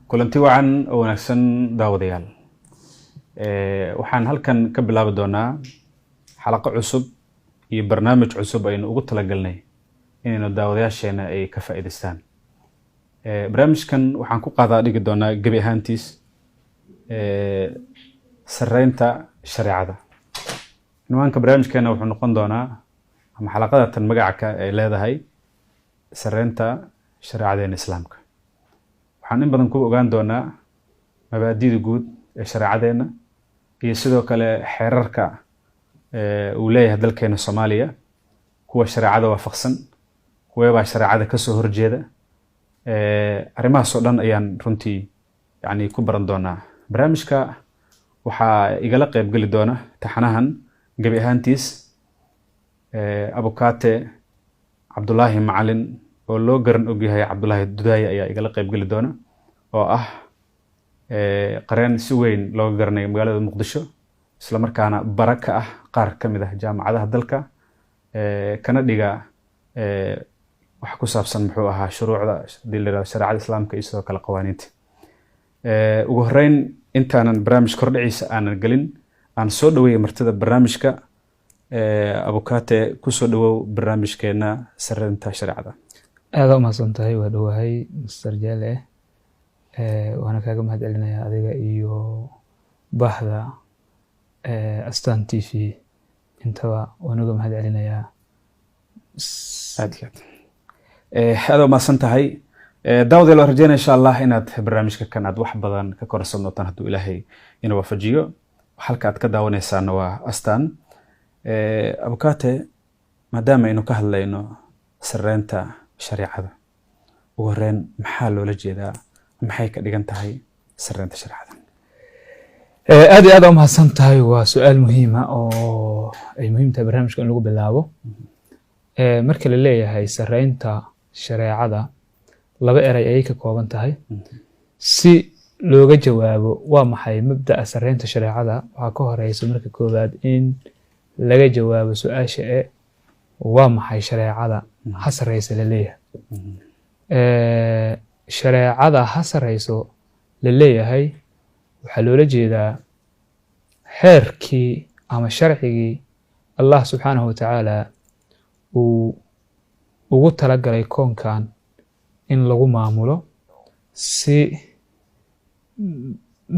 kulanti wacan oo wanaagsan daawadayaal waxaan halkan ka bilaabi doonaa xalaqo cusub iyo barnaamij cusub aynu ugu talagalnay inaynu daawadayaasheena ay ka faa'iideystaan. barnaamijkan waxaan ku qaadaa dhigi doonaa gebi ahaantiis sareynta shareecada. nimanka barnaamijkeena wuxuu noqon doonaa ama xalaqada tan magaca ay leedahay sareynta shareecada islaamka. waxaan in badan ku ogaan doonaa mabaadi'da guud ee shareecadeena iyo sidoo kale xeerarka uu leeyahay dalkeena Soomaaliya, kuwa shareecada waafaqsan, kuwa shareecada ka soo horjeeda. arrimahaas oo dhan ayaan runtii ku baran doonaa. barnaamijka waxaa igala qayb gali doona taxanahan gabi ahaantiis abukaate Cabdullaahi Macalin oo loo garan og yahay Cabdullaahi Dudaye ayaa igala qayb gali doona, oo ah qareen si weyn looga garanayo magaalada Muqdisho, isla markaana baraka ah qaar ka mid ah jaamacadaha dalka, kana dhiga wax ku saabsan muxuu ahaa shuruucda shareecada islaamka iyo sidoo kale qawaaniinta. ugu horeyn intaanan barnaamij kordhiciisa aanan gelin, aan soo dhaweeyay martida barnaamijka. abukaate ku soo dhawow barnaamijkeena sareynta shareecada. aad u mahadsantahay, waa dhawahay Mr. Jale. waana kaaga mahad celinayaa adiga iyo bahda Astaan TV intaba waan uga mahad celinayaa. aad u mahadsantahay. daawadayaal waan rajeynaa insha Allah inaad barnaamijka kan aad wax badan ka korsan doontaan hadduu Ilaahay inuu waafajiyo. halka aad ka daawanaysaana waa Astaan. abukaate, maadaama aynu ka hadlayno sareynta shareecada, ugu horeyn maxaa loola jeedaa, maxay ka dhigan tahay sareynta shareecada? aad iyo aad u mahadsan tahay, waa su'aal muhiim ah oo ay muhiim tahay barnaamijka in lagu bilaabo. marka la leeyahay sareynta shareecada, laba eray ayay ka kooban tahay. si looga jawaabo waa maxay mabda'a sareynta shareecada, waxaa ka horeysa marka koowaad in laga jawaabo su'aasha waa maxay shareecada ha sareysa la leeyahay. shareecada ha sareyso la leeyahay waxaa loola jeedaa xeerkii ama sharcigii Allah subxaanahu wa tacaala uu ugu talagalay koonkan in lagu maamulo si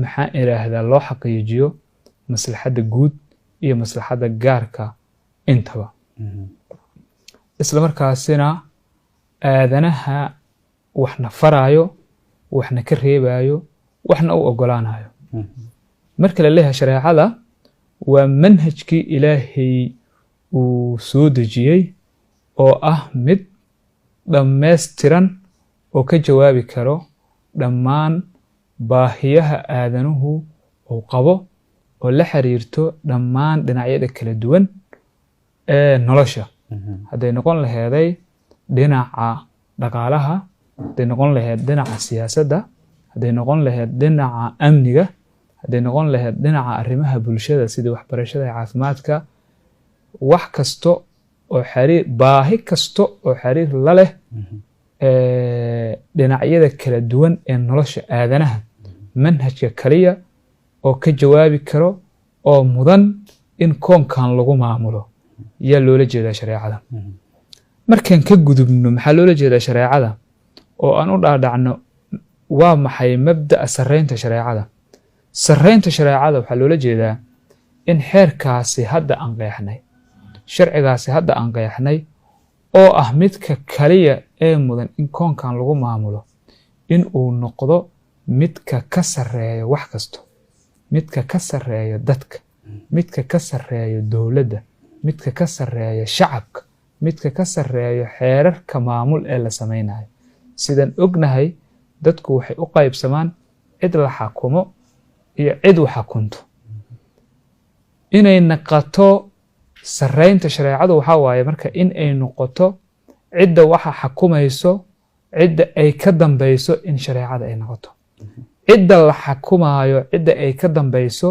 maxaan iraahdaa loo xaqiijiyo maslaxadda guud iyo maslaxadda gaarka intaba. isla markaasina aadanaha waxna faraayo, waxna ka reebayo, waxna u ogolaanayo. marka la leeyahay shareecada waa manhajkii Ilaahay uu soo dejiyey oo ah mid dhammaystiran oo ka jawaabi karo dhammaan baahiyaha aadanuhu uu qabo oo la xiriirto dhammaan dhinacyada kala duwan ee nolosha. hadday noqon laheeday dhinaca dhaqaalaha, hadday noqon laheed dhinaca siyaasadda, hadday noqon laheed dhinaca amniga, hadday noqon laheed dhinaca arrimaha bulshada sida waxbarashada iyo caafimaadka. wax kasto oo xiriir, baahi kasto oo xiriir la leh dhinacyada kala duwan ee nolosha aadanaha, manhajka kaliya oo ka jawaabi karo oo mudan in koonkan lagu maamulo yaa loola jeedaa shareecada. markaan ka gudubno maxaa loola jeedaa shareecada oo aan u dhaadhacno waa maxay mabda'a sareynta shareecada. sareynta shareecada waxaa loola jeedaa in xeerkaasi hadda aan qeexnay, sharcigaasi hadda aan qeexnay oo ah midka kaliya ee mudan in koonkan lagu maamulo, in uu noqdo midka ka sareeya wax kasto, midka ka sareeya dadka, midka ka sareeya dowladda, midka ka sareeya shacabka, midka ka sareeya xeerarka maamul ee la sameynayo. sidaan ognahay dadku waxay u qaybsamaan cid la xakumo iyo cid wax xakunto. inay noqoto sareynta shareecadu waxaa waaye marka in ay noqoto cidda waxa xakumayso, cidda ay ka dambeyso in shareecada ay noqoto. cidda la xakumayo, cidda ay ka dambeyso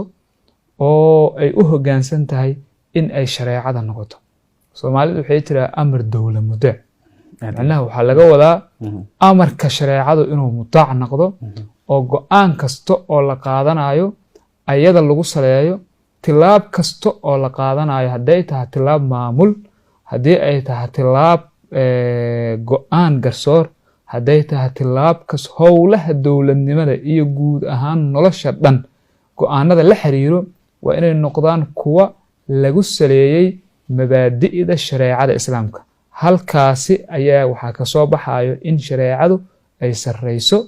oo ay u hoggaansan tahay in ay shareecada noqoto. Soomaalidu waxay tiraa amar dawla mudac. macnaha waxaa laga wadaa amarka shareecadu inuu mutaac noqdo oo go'aan kasta oo la qaadanayo ayada lagu saleeyo tilaab kasta oo la qaadanayo hadday tahay tilaab maamul haddii ay tahay tilaab go'aan garsoor hadday tahay tilaab kas howlaha dowladnimada iyo guud ahaan nolosha dhan go'aanada la xiriiro waa inay noqdaan kuwa lagu saleeyey mabaadi'da shareecada islaamka halkaasi ayaa waxaa ka soo baxayo in shareecadu ay sarreyso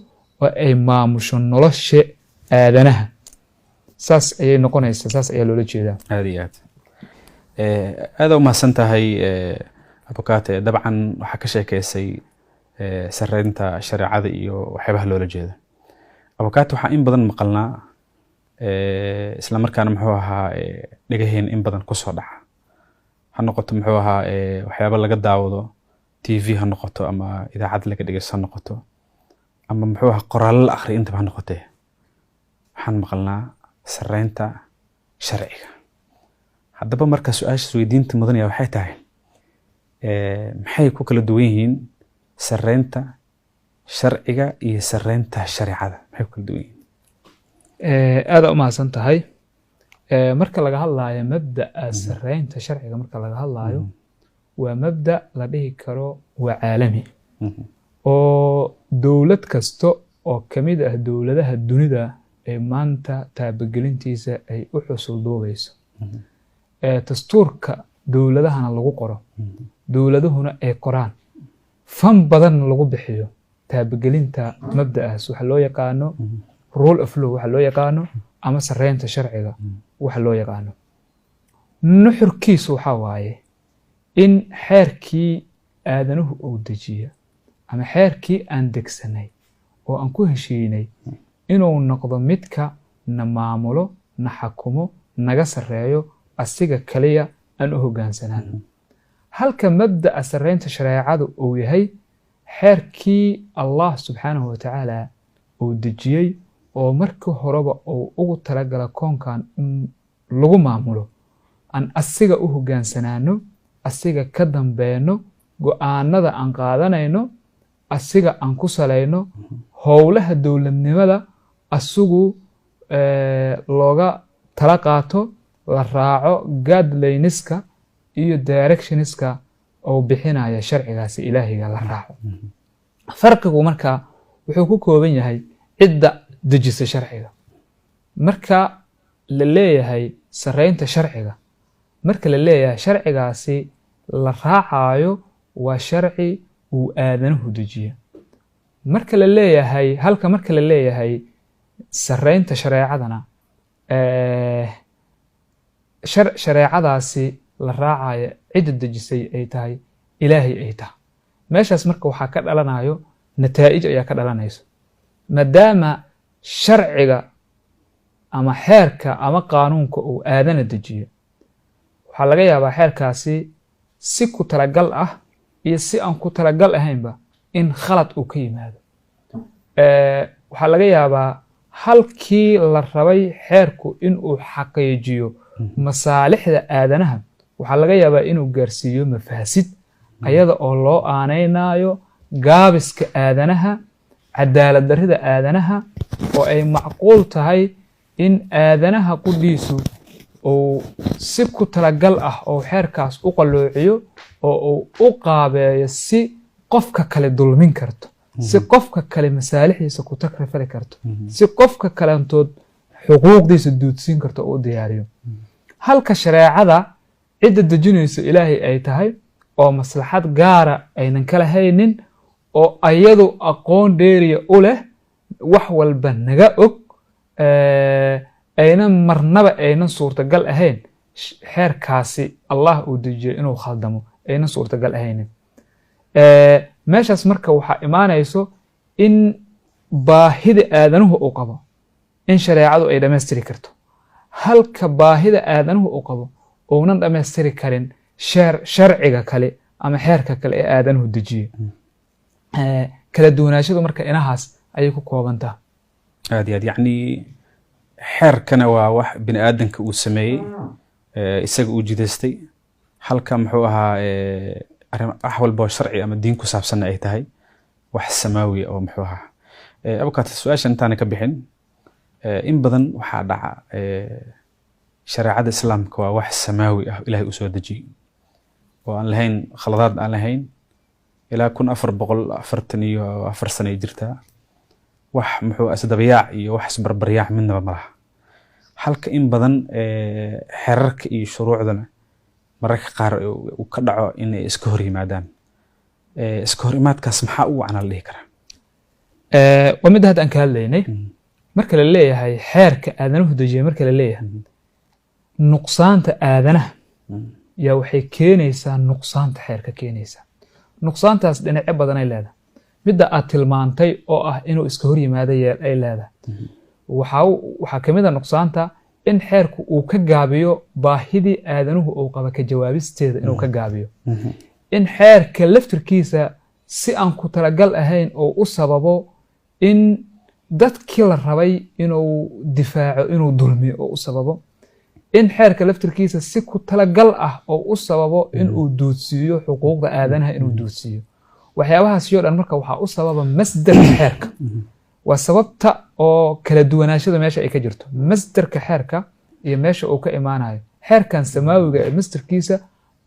oo ay maamusho nolosha aadanaha saas ayay noqonaysaa saas ayaa loola jeedaa aad iyo aad aada u mahadsan tahay abukaate dabcan waxaa ka sheekeysay sareynta shareecada iyo waxyaabaha loola jeeda abukaate waxaa in badan maqalnaa isla markaana muxuu ahaa dhegaheen in badan kusoo dhaca ha noqoto muxuu ahaa waxyaaba laga daawado TV ha noqoto ama idaacad laga dhegeysto ha noqoto ama muxuu ahaa qoraallo la akhriyo intaba ha noqotee waxaan maqalnaa sareynta sharciga haddaba marka su-aashaas weydiinta mudanaya waxay tahay maxay ku kala duwan yihiin sareynta sharciga iyo sareynta shareecada maxay ku kala duwan yihiin aada u mahadsan tahay marka laga hadlaayo mabda'a sareynta sharciga marka laga hadlaayo waa mabda la dhihi karo waa caalami oo dowlad kasta oo kamid ah dowladaha dunida ee maanta taabagelintiisa ay u xusulduubayso dastuurka dowladahana lagu qoro dowladuhuna ay qoraan fan badan lagu bixiyo taabagelinta mabda'aas waxa loo yaqaano rule of law waxa loo yaqaano ama sareynta sharciga waxa loo yaqaano nuxurkiisu waxa waaye in xeerkii aadanuhu uu dejiyo ama xeerkii aan degsanay oo aan ku heshiinay inuu noqdo midka na maamulo na xakumo naga sareeyo asiga kaliya aan u hogaansanaano halka mabda'a sareynta shareecadu uu yahay xeerkii Allah subxaanahu wa tacaala uu dejiyey oo markii horeba uu ugu talagala koonkan in lagu maamulo aan asiga u hogaansanaano asiga ka dambeeno go'aanada aan qaadanayno asiga aan ku salayno howlaha dowladnimada asigu looga tala qaato la raaco guidelinska iyo directionska oo bixinaya sharcigaasi ilaahiga la raaco farqigu marka wuxuu ku kooban yahay cidda dejisa sharciga marka la leeyahay sareynta sharciga marka la leeyahay sharcigaasi la raacayo waa sharci uu aadanuhu dejiyo marka la leeyahay halka marka la leeyahay sareynta shareecadana shareecadaasi la raacayo cidda dejisay ay tahay ilaahay ay tahay meeshaas marka waxaa ka dhalanayo nataa'ij ayaa ka dhalanayso maadaama sharciga ama xeerka ama qaanuunka uu aadana dejiyo waxaa laga yaabaa xeerkaasi si ku talagal ah iyo si aan ku talagal ahaynba in khalad uu ka yimaado waxaa laga yaabaa halkii la rabay xeerku inuu xaqiijiyo masaalixda aadanaha waxaa laga yaabaa inuu gaarsiiyo mafaasid ayada oo loo aanaynayo gaabiska aadanaha cadaalad darrida aadanaha oo ay macquul tahay in aadanaha qudhiisu uu si ku talagal ah oo xeerkaas u qalloociyo oo uu u qaabeeyo si qofka kale dulmin karto si qofka kale masaalixdiisa ku takrifali karto si qofka kalentood xuquuqdiisa duudsiin karto oo u diyaariyo halka shareecada cidda dejinaysa ilaahay ay tahay oo maslaxad gaara aynan kala haynin oo ayadu aqoon dheeriya u leh wax walba naga og aynan marnaba aynan suurtagal ahayn xeerkaasi Allah uu dejiyo inuu khaldamo aynan suurtagal ahaynin meeshaas marka waxaa imaanayso in baahida aadanuhu uu qabo in shareecadu ay dhammaystiri karto halka baahida aadanuhu uu qabo uunan dhammaystiri karin sharciga kale ama xeerka kale ee aadanuhu dejiye kala duwanaashadu marka inahaas ayay ku koobantaa aad iyo aad yacni xeerkana waa wax bini aadanka uu sameeyey isaga uu jidaystay halka muxuu ahaa wax walba oo sharci ama diin ku saabsanna ay tahay wax samaawi oo muxuu ahaa abukaata su-aasha intaana ka bixin in badan waxaa dhaca shareecada islaamka waa wax samaawi ah ilaahay u soo dejiyey oo aan lahayn khaladaad aan lahayn ilaa 1444 sano ay jirtaa wax muxuu asdabiyaac iyo wax isbarbaryaac midnaba ma laha halka in badan xeerarka iyo shuruucdana mararka qaar uu ka dhaco inay iska hor yimaadaan iska hor imaadkaas maxaa u wacan la dhihi karaa waa mid hadda aan ka hadlaynay marka la leeyahay xeerka aadanuhu dejiyay marka la leeyahay nuqsaanta aadanaha yaa waxay keenaysaa nuqsaanta xeerka keenaysaa nuqsaantaas dhinacyo badan ay leedahay midda aad tilmaantay oo ah inuu iska hor yimaado yeel ay leedahay waxaa ka mid a nuqsaanta in xeerku uu ka gaabiyo baahidii aadanuhu uu qaba ka jawaabisteeda inuu ka gaabiyo in xeerka laftirkiisa si aan ku talagal ahayn oo u sababo in dadkii la rabay inuu difaaco inuu dulmiyo oo u sababo in xeerka laftirkiisa si ku talagal ah oo u sababo inuu duudsiiyo xuquuqda aadanaha inuu duudsiiyo waxyaabahaas oo dhan marka waxaa u sababa masdarka xeerka waa sababta oo kala duwanaashada meesha ay ka jirto masdarka xeerka iyo meesha uu ka imaanayo xeerkan samaawiga ee masdarkiisa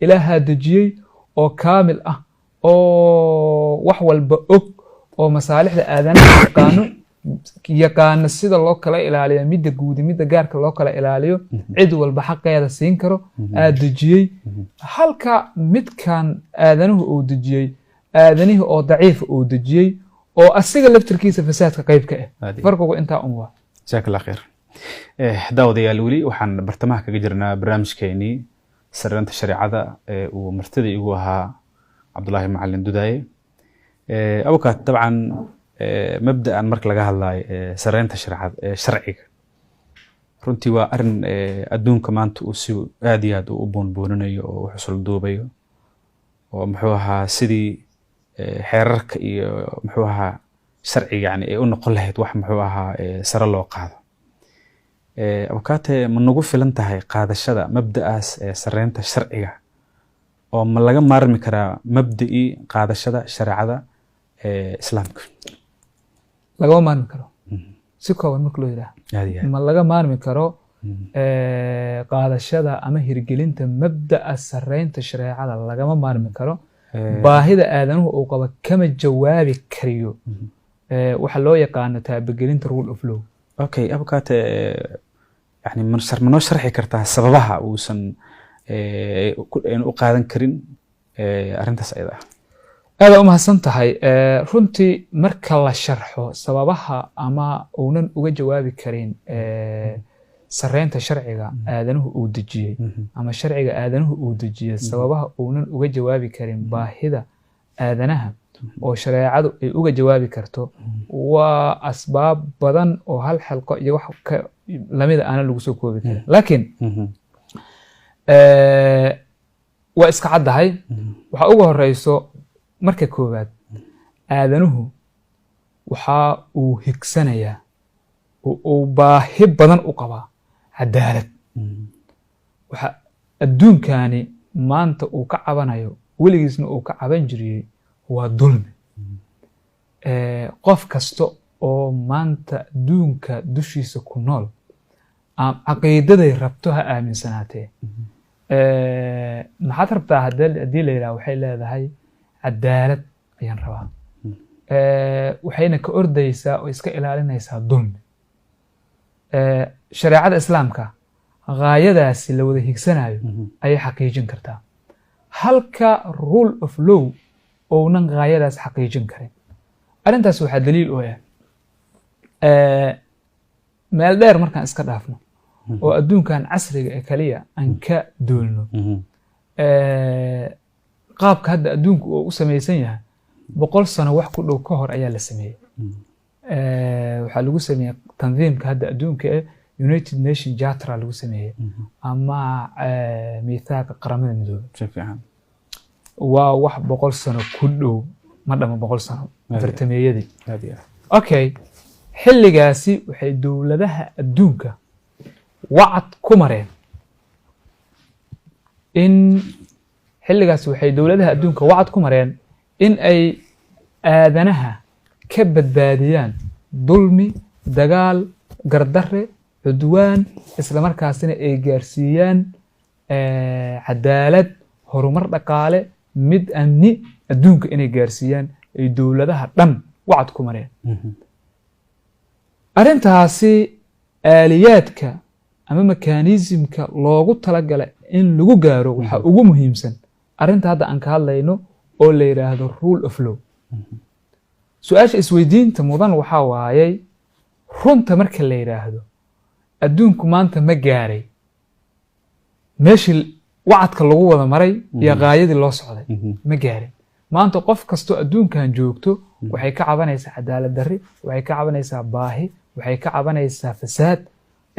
ilaahaa dejiyey oo kaamil ah oo wax walba og oo masaalixda aadanaha yaqaano sida loo kala ilaaliyo midda guudi midda gaarka loo kala ilaaliyo cid walba xaqeeda siin karo aad dejiyey halka midkan aadanuhu uu dejiyey aadanihi oo daciif uu dejiyey oo asiga laftirkiisa fasaadka qayb ka ah farqigu intaa waa jazaak allah khair daawadayaal weli waxaan bartamaha kaga jirnaa barnaamijkeenii sareynta shareecada uu martida igu ahaa cabdullaahi macalin dudaaye abukaat dabcan mabda'an marka laga hadlayo sareynta sharciga runtii waa arin adduunka maanta uu si aad iyo aad u boonbooninayo oo u xusul duubayo oo muxuu ahaa sidii xeerarka iyo muxuu ahaa sharciga yani ay u noqon lahayd wax muxuu ahaa sare loo qaado abukaate ma nagu filan tahay qaadashada mabda'aas sareynta sharciga oo ma laga maarmi karaa mabda'ii qaadashada shareecada islaamka lagama maarmi karo si kooban marka loo yidhaha ma laga maarmi karo qaadashada ama hirgelinta mabda'a sareynta shareecada lagama maarmi karo baahida aadanuhu uu qaba kama jawaabi kariyo waxa loo yaqaano taabagelinta rule of law okay abukaate yani ma noo sharxi kartaa sababaha uusan u qaadan karin arrintaas ayada ah aada u mahadsan tahay runtii marka la sharxo sababaha ama uunan uga jawaabi karin sareynta sharciga aadanuhu uu dejiyey ama sharciga aadanuhu uu dejiyey sababaha uunan uga jawaabi karin baahida aadanaha oo shareecadu ay uga jawaabi karto waa asbaab badan oo hal xalqo iyo wax lamida aanan lagu soo koobi karin laakiin waa iska caddahay waxa ugu horeyso marka koowaad aadanuhu waxa uu higsanayaa oo uu baahi badan u qabaa cadaalad waxa adduunkani maanta uu ka cabanayo weligiisna uu ka caban jiriyey waa dulmi qof kasta oo maanta adduunka dushiisa ku nool caqiidaday rabto ha aaminsanaatee maxaad rabtaa haddii la yidhaha waxay leedahay cadaalad ayaan rabaa waxayna ka ordaysaa oo iska ilaalinaysaa dulmi shareecada islaamka gaayadaasi la wada higsanayo ayay xaqiijin kartaa halka rule of law ounan gaayadaas xaqiijin karin arrintaas waxaa daliil u ah meel dheer markaan iska dhaafno oo adduunkan casriga ee kaliya aan ka duulno qaabka hadda adduunku uu u samaysan yahay 100 sano wax ku dhow ka hor ayaa la sameeyey waxaa lagu sameeyey tandiimka hadda adduunka ee United Nation Charter lagu sameeyey ama miithaaqa qaramada midoobay waa wax 100 sano ku dhow ma dhama 100 sano fartameeyadii okay xilligaasi waxay dowladaha adduunka wacad ku mareen in xilligaas waxay dowladaha adduunka wacad ku mareen in ay aadanaha ka badbaadiyaan dulmi dagaal gardarre cudwaan isla markaasina ay gaarsiiyaan cadaalad horumar dhaqaale mid amni adduunka inay gaarsiiyaan ay dowladaha dhan wacad ku mareen arrintaasi aaliyaadka ama mekanismka loogu talagala in lagu gaaro waxaa ugu muhiimsan arrinta hadda aan ka hadlayno oo la yidhaahdo rule of law su-aasha isweydiinta mudan waxaa waayey runta marka la yidhaahdo adduunku maanta ma gaaray meeshii wacadka lagu wada maray iyo qaayadii loo socday ma gaarin maanta qof kastoo adduunkan joogto waxay ka cabanaysaa cadaalad darri waxay ka cabanaysaa baahi waxay ka cabanaysaa fasaad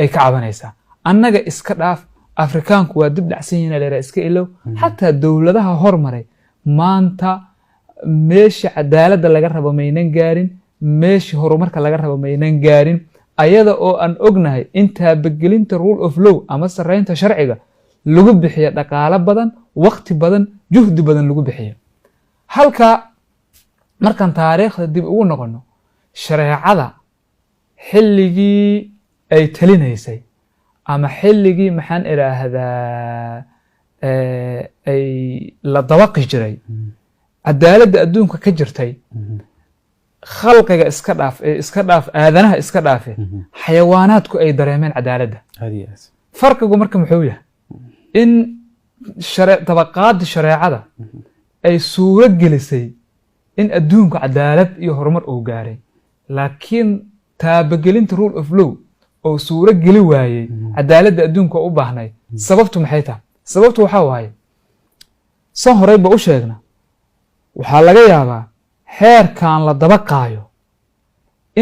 ay ka cabanaysaa annaga iska dhaaf afrikaanku waa dib dhacsan yihiin leeraa iska ilow xataa dowladaha hormaray maanta meeshii cadaaladda laga rabo maynan gaarin meeshii horumarka laga rabo maynan gaarin ayada oo aan ognahay in taabagelinta rule of law ama sarreynta sharciga lagu bixiyo dhaqaalo badan waqti badan juhdi badan lagu bixiyo halka markaan taariikhda dib ugu noqono shareecada xilligii ay talinaysay ama xilligii maxaan idhaahdaa ay la dabaqi jiray cadaaladda adduunka ka jirtay khalqiga iska dhaaf aadanaha iska dhaafe xayawaanaadku ay dareemeen cadaaladda farqigu marka muxuu yahay in dabaqaadda shareecada ay suuro gelisay in adduunku cadaalad iyo horumar uu gaaray laakiin taabagelinta rule of law oo suuro geli waayey cadaaladda adduunka u baahnay sababtu maxay tahay sababtu waxaa waaye san horeyba u sheegna waxaa laga yaabaa xeerkan la dabaqaayo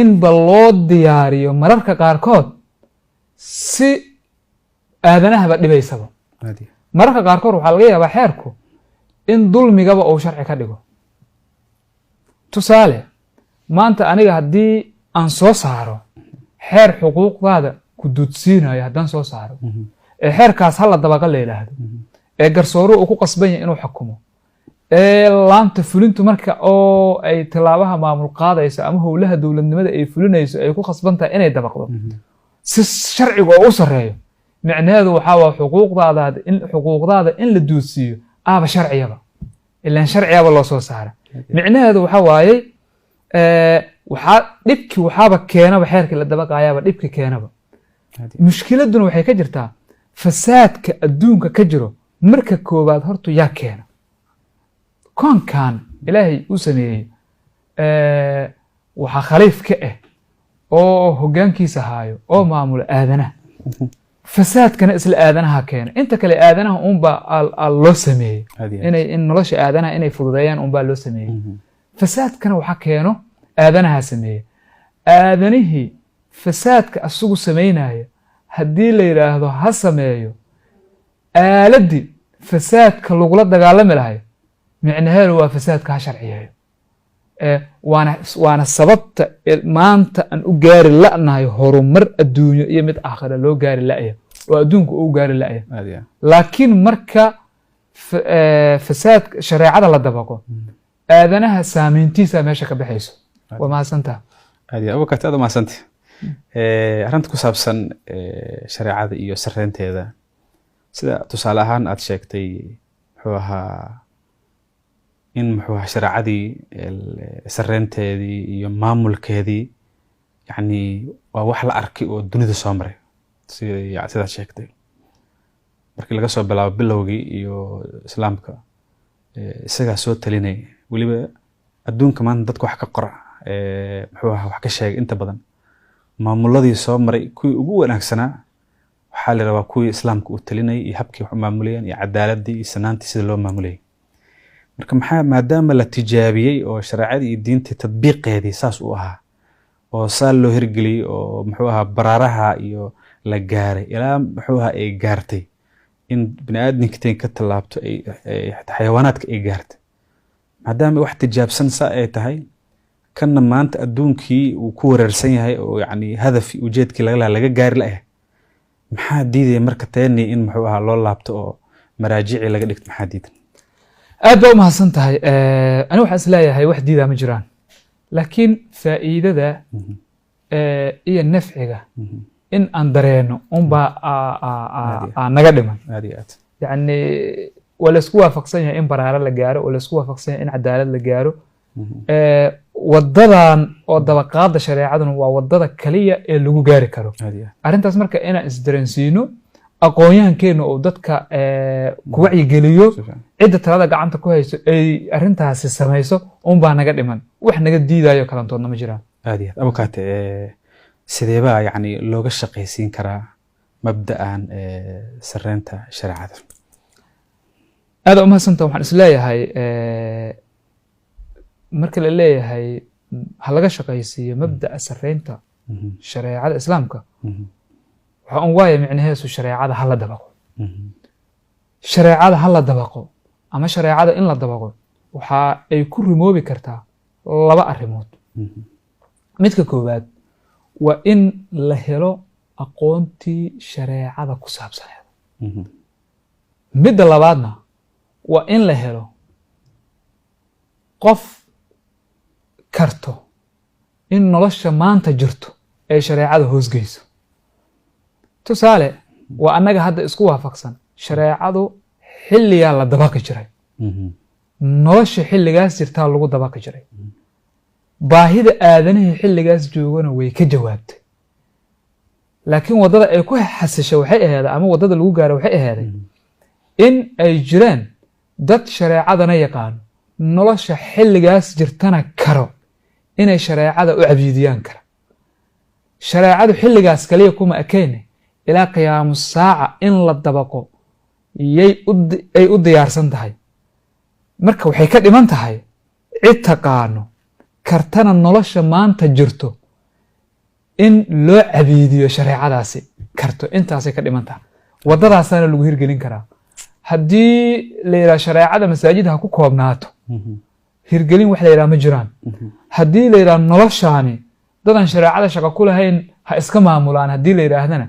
inba loo diyaariyo mararka qaarkood si aadanahaba dhibaysaba mararka qaarkood waxaa laga yaabaa xeerku in dulmigaba uu sharci ka dhigo tusaale maanta aniga haddii aan soo saaro xeer xuquuqdaada ku duudsiinayo haddaan soo saaro ee xeerkaas hala dabaqa la yidhaahdo ee garsooruhu uu ku qasban yahay inuu xukumo ee laanta fulintu marka oo ay tilaabaha maamul qaadayso ama howlaha dowladnimada ay fulinayso ay ku khasban tahay inay dabaqdo si sharciga oo u sarreeyo micnaheedu waxaa waa xuquuqdaada in la duudsiiyo aaba sharciyaba ilaan sharciyaba loo soo saara micnaheedu waxaa waayey dhibki waxaaba keenaba xeerkii la dabaqayaaba dhibki keenaba mushkiladuna waxay ka jirtaa fasaadka adduunka ka jiro marka koowaad horta yaa keena koonkan ilaahay uu sameeyey waxaa khaliif ka ah oo hoggaankiisa haayo oo maamula aadanaha fasaadkana isla aadanaha keena inta kale aadanaha unbaa loo sameeyey in nolosha aadanaha inay fududeeyaan unbaa loo sameeyey fasaadkana waxa keeno aadanaha sameeye aadanihii fasaadka asugu samaynaya haddii la yidhaahdo ha sameeyo aaladii fasaadka lagula dagaalami lahayo micnaheedu waa fasaadka ha sharciyeeyo waana sababta maanta aan u gaari la'nahay horumar adduunyo iyo mid aakhira loo gaari la'ya oo adduunku uu gaari la'ya laakiin marka fasaadka shareecada la dabaqo aadanaha saameyntiisa meesha ka baxayso waa mahadsantaha abukat aad umahadsanta arrinta ku saabsan shareecada iyo sareynteeda sida tusaale ahaan aad sheegtay muxuu ahaa in muxuu ahaa shareecadii sareynteedii iyo maamulkeedii yani waa wax la arkay oo dunida soo maray sidaad sheegtay markii laga soo bilaabo bilowgii iyo islaamka isagaa soo talinay weliba adduunka maanta dadka wax ka qora muxuu ahaa wax ka sheegay inta badan maamuladii soo maray kuwii ugu wanaagsanaa waxaa la rabaa kuwii islaamka uu talinayay iyo habkii wax u maamulayeen iyo cadaaladii iyo sanaantii sida loo maamulayay marka maadaama la tijaabiyey oo shareecadii iyo diintii tadbiiqeedii saas u ahaa oo saa loo hirgeliyey oo muxuu ahaa baraaraha iyo la gaaray ilaa muxuu ahaa ay gaartay in bini'aadamka teen ka tallaabto xayawaanaadka ay gaartay maadaama wax tijaabsan saa ay tahay kanna maanta adduunkii uu ku wareersan yahay oo yani hadafii ujeedkii laga gaari la'yahay maxaa diidaya marka teeni in muxuu ahaa loo laabto oo maraajicii laga dhigto maxaa diidan aad baa u mahadsan tahay ani waxaan is leeyahay wax diidaa ma jiraan laakiin faa'iidada iyo nafciga in aan dareeno unbaa naga dhiman yani waa laisku waafaqsan yahay in baraaro la gaaro waa laisku waafaqsan yahay in cadaalad la gaaro wadadan oo dabaqaada shareecaduna waa wadada kaliya ee lagu gaari karo arrintaas marka inaan isdareensiino aqoonyahankeena oo dadka ku wacyigeliyo cidda talada gacanta ku hayso ay arrintaasi samayso unbaa naga dhiman wax naga diidayo kalantoodna ma jiraan aad iyo aad abukaate sideebaa yani looga shaqaysiin karaa mabda'an sareynta shareecada aad u mahadsantaha waxaan isleeyahay marka la leeyahay ha laga shaqaysiiyo mabda'a sareynta shareecada islaamka waxa un waaya micnaheesu shareecada ha la dabaqo shareecada ha la dabaqo ama shareecada in la dabaqo waxa ay ku rimoobi kartaa laba arrimood midka koowaad waa in la helo aqoontii shareecada ku saabsaneed midda labaadna waa in la helo qof karto in nolosha maanta jirto ee shareecada hoosgeyso tusaale waa annaga hadda isku waafaqsan shareecadu xilligaa la dabaqi jiray nolosha xilligaas jirtaa lagu dabaqi jiray baahida aadanihii xilligaas joogana way ka jawaabtay laakiin waddada ay ku xasishay waxay aheeday ama waddada lagu gaaro waxay aheeday in ay jiraan dad shareecadana yaqaano nolosha xilligaas jirtana karo inay shareecada u cabiidiyaan kara shareecadu xilligaas kaliya kuma ekeyne ilaa qiyaamu saaca in la dabaqo ay u diyaarsan tahay marka waxay ka dhiman tahay cid taqaano kartana nolosha maanta jirto in loo cabiidiyo shareecadaasi karto intaasay ka dhiman tahay waddadaasaana lagu hirgelin karaa haddii la yidhaha shareecada masaajid ha ku koobnaato hirgelin wax la yidhaha ma jiraan haddii la yidhaha noloshaani dadan shareecada shaqo ku lahayn ha iska maamulaan haddii la yidhaahdana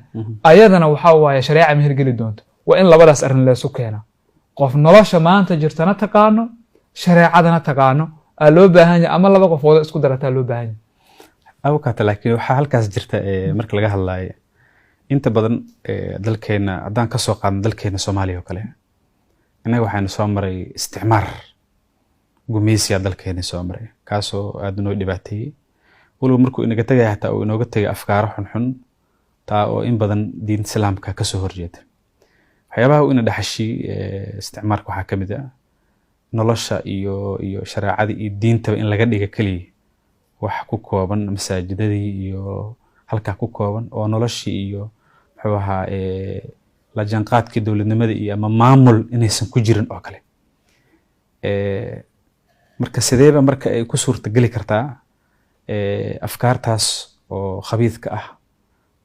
ayadana waxaa waaye shareeca ma hirgeli doonto waa in labadaas arrin leesu keena qof nolosha maanta jirtana taqaano shareecadana taqaano aa loo baahan yahay ama laba qofooda isku darataa loo baahan yahay abukaata laakiin waxaa halkaas jirta marka laga hadlaayo inta badan dalkeena haddaan ka soo qaadno dalkeena soomaaliya oo kale innaga waxaanu soo maray isticmaar gumeysiya dalkeena soo maray kaasoo aad noo dhibaateeyey waliba markuu inaga tegaya hataa uu inooga tegay afkaaro xunxun taa oo in badan diinta islaamka ka soo horjeeda waxyaabaha uu ina dhaxashii isticmaarka waxaa ka mid ah nolosha iyo shareecada iyo diintaba in laga dhiga keliya wax ku kooban masaajidadii iyo halkaa ku kooban oo noloshii iyo muxuu ahaa la jaanqaadkii dowladnimada iyo ama maamul inaysan ku jirin oo kale marka sideeba marka ay ku suurtageli kartaa afkaartaas oo khabiidka ah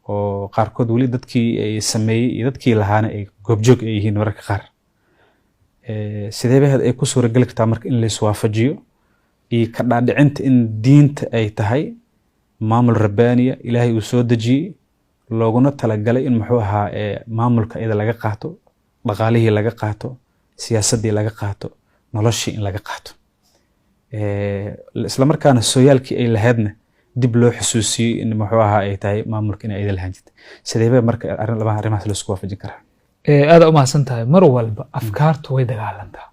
oo qaarkood weli dadkii ay sameeyey iyo dadkii lahaana ay goobjoog ay yihiin mararka qaar sideebaheed ay ku suurageli kartaa marka in la iswaafajiyo iyo ka dhaadhicinta in diinta ay tahay maamul rabbaaniya ilaahay uu soo dejiyey looguna talagalay in muxuu ahaa maamulka iyada laga qaato dhaqaalihii laga qaato siyaasaddii laga qaato noloshii in laga qaato isla markaana sooyaalkii ay lahaydna dib loo xusuusiyey in muxuu ahaa ay tahay maamulka in ayada lahaan jirta sideeba marka labaha arrimahaas la isku waafajin karaa aad u mahadsan tahay mar walba afkaartu way dagaalantaa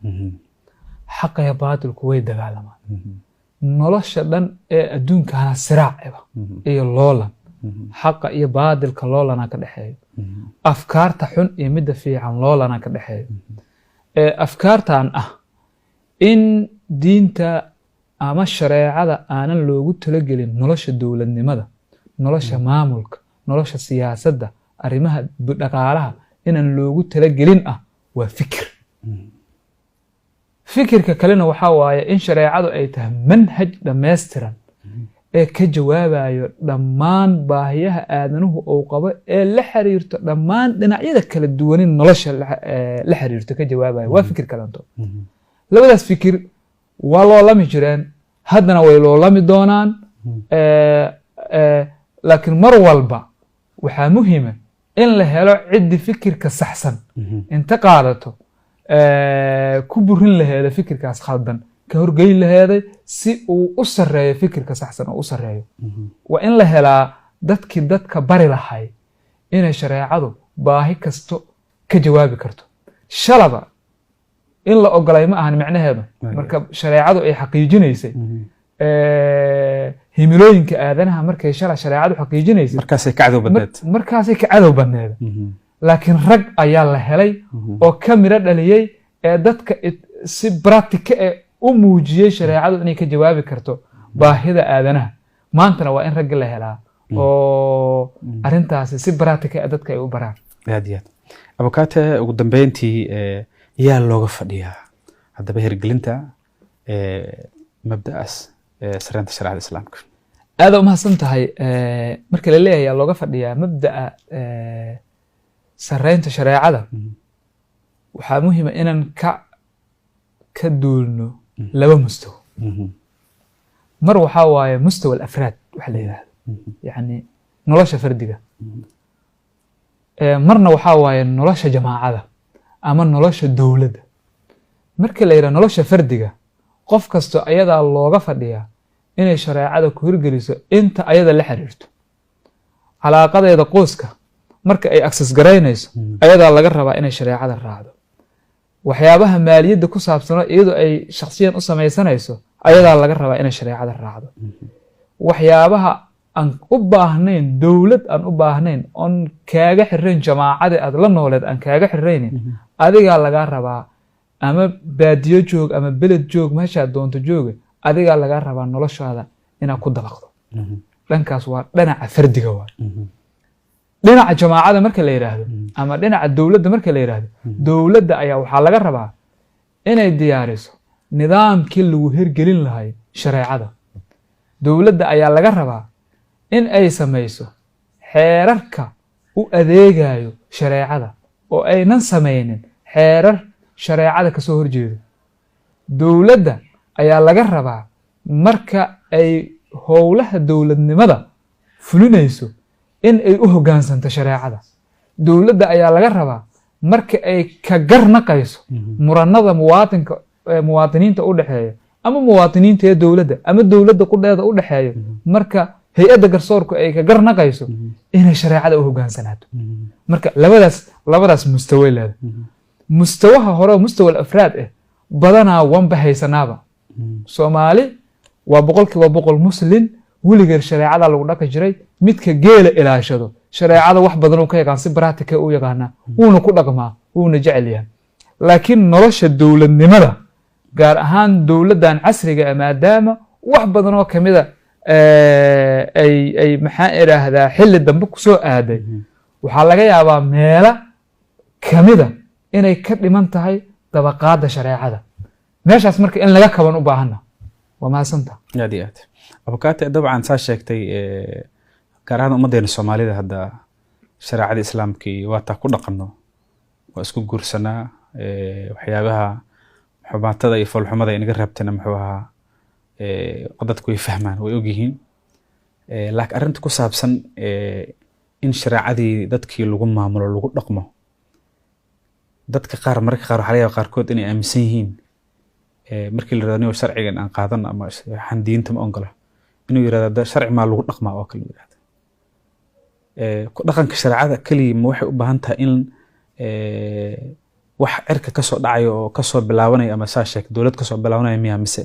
xaqa iyo baatilku way dagaalamaan nolosha dhan ee adduunkana siraaceba iyo loolan xaqa iyo baatilka loolana ka dhexeeyo afkaarta xun iyo midda fiican loolana ka dhexeeyo afkaartan ah in diinta ama shareecada aanan loogu talagelin nolosha dowladnimada nolosha maamulka nolosha siyaasadda arrimaha dhaqaalaha inaan loogu talagelin ah waa fikir fikirka kalena waxaa waaye in shareecadu ay tahay manhaj dhammaystiran ee ka jawaabayo dhammaan baahiyaha aadanuhu uu qabo ee la xiriirto dhammaan dhinacyada kala duwanin nolosha la xiriirto ka jawaabayo waa fikir kalanto labadaas fikir waa loolami jireen haddana way loolami doonaan laakiin mar walba waxaa muhiima in la helo ciddi fikirka saxsan inta qaadato ku burin laheeda fikirkaas khaldan ka horgeyn laheeday si uu u sareeyo fikirka saxsan oo u sareeyo waa in la helaa dadkii dadka bari lahay inay shareecadu baahi kasto ka jawaabi karto shalaba in la ogolay ma ahan macnaheedu marka shareecadu ay xaqiijinaysay himilooyinka aadanaha markay shareecadu xaqiijinaysay markaasay ka cadow badneed laakiin rag ayaa la helay oo ka miro dhaliyey ee dadka si practice u muujiyey shareecadu inay ka jawaabi karto baahida aadanaha maantana waa in rag la helaa oo arintaasi si practice dadka ay u baraan aad iyo aad abukaate ugu dambeyntii yaa looga fadhiyaa haddaba hirgelinta mabda'aas sareynta shareecada islaamka aad u mahadsan tahay marka la leeyahay yaa looga fadhiyaa mabda'a sareynta shareecada waxaa muhiima inaan ka duulno laba mustawa mar waxaa waaye mustawa alafraad waxa la yidhahdo yani nolosha fardiga marna waxaa waaye nolosha jamaacada ama nolosha dowladda marka la yidhaha nolosha fardiga qof kasto ayadaa looga fadhiyaa inay shareecada ku hirgeliso inta ayada la xiriirto calaaqadeeda qoyska marka ay access garaynayso ayadaa laga rabaa inay shareecada raacdo waxyaabaha maaliyadda ku saabsano iyadoo ay shakhsiyan u samaysanayso ayadaa laga rabaa inay shareecada raacdo waxyaabaha aan u baahnayn dowlad aan u baahnayn oon kaaga xirayn jamaacadii aad la nooleed aan kaaga xiraynin adigaa lagaa rabaa ama baadiyo joog ama beled joog meeshaad doonto jooga adigaa lagaa rabaa noloshaada inaad ku dabaqdo dhankaas waa dhinaca fardiga waay dhinaca jamaacada marka la yidhaahdo ama dhinaca dowladda marka la yidhaahdo dowladda ayaa waxaa laga rabaa inay diyaariso nidaamkii lagu hirgelin lahay shareecada dowladda ayaa laga rabaa in ay samayso xeerarka u adeegayo shareecada oo aynan samaynin xeerar shareecada ka soo horjeedo dowladda ayaa laga rabaa marka ay howlaha dowladnimada fulinayso in ay u hoggaansanto shareecada dowladda ayaa laga rabaa marka ay ka garnaqayso muranada muwaatiniinta u dhexeeya ama muwaatiniinta ee dowladda ama dowladda qudheeda u dhexeeya marka hay-adda garsoorku ay ka garnaqayso inay shareecada u hoggaansanaato marka labadaas mustaway leeda mustawaha hore mustawa alafraad badanaa wanba haysanaaba soomaali waa 100% muslim weligeed shareecada lagu dhaqi jiray midka geela ilaashado shareecada wax badan uu ka yaqaan si practice u yaqaana wuuna ku dhaqmaa wuuna jecel yahay laakiin nolosha dowladnimada gaar ahaan dowladdan casriga maadaama wax badan oo kamida ay maxaa iraahdaa xilli dambe ku soo aaday waxaa laga yaabaa meela kamida inay ka dhiman tahay dabaqaadda shareecada meeshaas marka in laga kaban u baahana waa mahadsanta aad iyo aad abukaate dabcan saa sheegtay gaar ahaan ummaddeena soomaalida hadda shareecada islaamkii waa taa ku dhaqanno waa isku guursanaa waxyaabaha xubaatada iyo foolxumada inaga raabtana muxuu ahaa dadku way fahmaan way ogyihiin laakiin arrinta ku saabsan in shareecadii dadkii lagu maamulo lagu dhaqmo dadka qaar mararka qaar waxaa laga yaabaa qaarkood inay aaminsan yihiin markii la yirahdo sharcigan aan qaadan ama waxaan diinta ma ongola inuu yirahdo sharci maa lagu dhaqmaa oo kale yirahdo ku dhaqanka shareecada kaliya ma waxay u baahan tahay in wax cirka ka soo dhacayo oo ka soo bilaabanaya ama saa sheeg dowlad ka soo bilaabanaya miyaa mise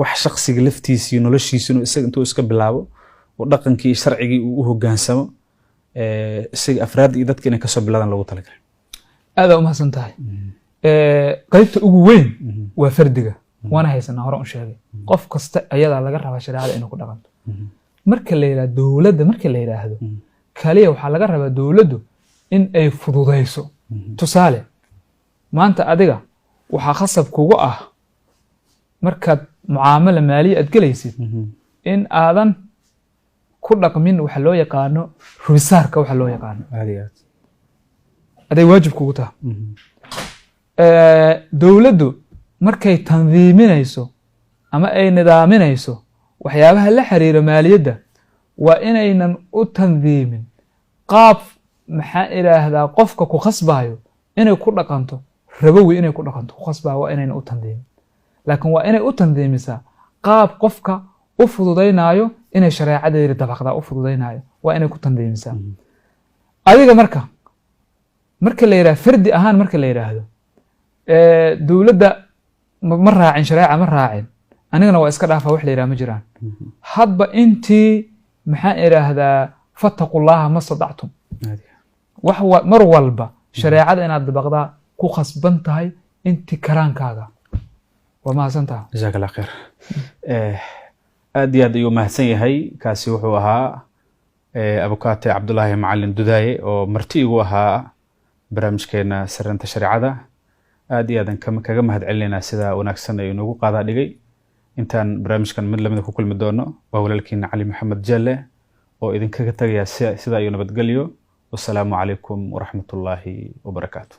wax shakhsiga laftiisa iyo noloshiisa inuu isaga intuu iska bilaabo oo dhaqankii sharcigii uu u hoggaansamo isaga afraad iyo dadka inay ka soo bilaadaan loogu talagalay aad u mahadsan tahay qaybta ugu weyn waa fardiga waana haysanaa hore u sheegay qof kasta ayadaa laga rabaa shareecada inuu ku dhaqanto marka la yiraahdo dowladda marka la yiraahdo kaliya waxaa laga rabaa dowladdu in ay fududayso tusaale maanta adiga waxaa khasab kugu ah markaad mucaamalo maaliya aad gelaysid in aadan ku dhaqmin waxa loo yaqaano rubisaarka waxa loo yaqaano aday waajib kugu tahay dowladdu markay tandiiminayso ama ay nidaaminayso waxyaabaha la xiriira maaliyadda waa inaynan u tandiimin qaab maxaa iraahdaa qofka ku khasbayo inay ku dhaqanto rabowi inay ku dhaqanto ku khasbaa waa inaynan u tandiimin laakiin waa inay u tandiimisaa qaab qofka u fududaynayo inay shareecadeeda dabaqdaa u fududaynayo waa inay ku tandiimisaa adiga marka la yiraahdo fardi ahaan marka la yiraahdo dawladda ma raacin shareeca ma raacin anigana waa iska dhaafaa wax la yiraahdo ma jiraan hadba intii maxaan iraahdaa fattaqullaha ma sadactum wax mar walba shareecada inaad dabaqdaa ku khasban tahay intii karaankaaga waa mahadsantaha jazaak allah khayr aad iyo aad ayuu mahadsan yahay kaasi wuxuu ahaa abukaate cabdulaahi macalin dudaaye oo marti igu ahaa barnaamijkeena sareynta shareecada aad iyo aadan kaga mahad celinaynaa sida wanaagsan ay noogu qaadaa dhigay intaan barnaamijkan mid lamida ku kulmi doono waa walaalkiina cali maxamed jalle oo idinkaga tagaya sida iyo nabadgelyo wassalaamu calaykum waraxmatullaahi wabarakaatu